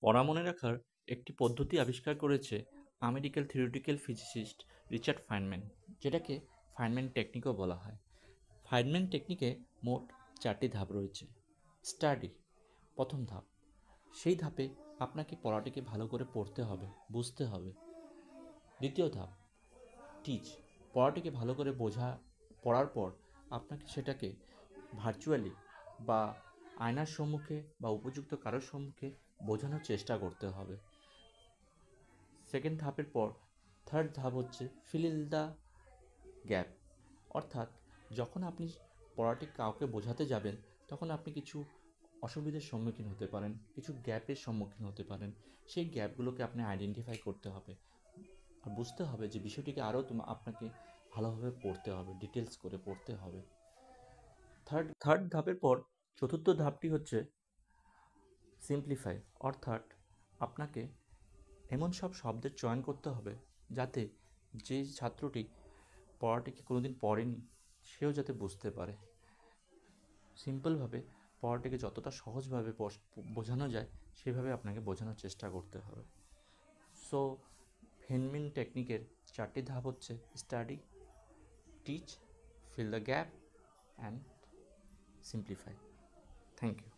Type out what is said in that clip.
পড়া মনে রাখার একটি পদ্ধতি আবিষ্কার করেছে American theoretical physicist Richard Feynman, যেটাকে ফাইনম্যান টেকনিকও বলা হয়। ফাইনম্যান টেকনিকে মোট 4টি ধাপ রয়েছে। স্টাডি, প্রথম ধাপ। সেই ধাপে আপনাকে পড়াটিকে ভালো করে পড়তে হবে, বুঝতে হবে। দ্বিতীয় ধাপ, টিচ। পড়াটিকে ভালো করে পড়ার পর আপনাকে সেটাকে ভার্চুয়ালি বা আয়নার সম্মুখে বা উপযুক্ত কারোর সম্মুখে বোঝানোর চেষ্টা করতে হবে। সেকেন্ড ধাপের পর থার্ড ধাপ হচ্ছে ফিল ইন দ্য গ্যাপ, অর্থাৎ যখন আপনি পড়াটি কাউকে বোঝাতে যাবেন তখন আপনি কিছু অসুবিধার সম্মুখীন হতে পারেন, কিছু গ্যাপের সম্মুখীন হতে পারেন। সেই গ্যাপগুলোকে আপনি আইডেন্টিফাই করতে হবে আর বুঝতে হবে যে বিষয়টিকে আরও আপনাকে ভালোভাবে পড়তে হবে, ডিটেলস করে পড়তে হবে। থার্ড ধাপের পর চতুর্থ ধাপটি হচ্ছে সিম্পলিফাই, অর্থাৎ আপনাকে এমন সব শব্দের চয়ন করতে হবে যাতে যে ছাত্রটি পড়াটিকে কোনোদিন পড়েনি সেও যাতে বুঝতে পারে। সিম্পলভাবে পড়াটিকে যতটা সহজভাবে বোঝানো যায় সেভাবে আপনাকে বোঝানোর চেষ্টা করতে হবে। সো ফেনম্যান টেকনিকের 4টি ধাপ হচ্ছে study, teach, fill the gap and simplify. Thank you.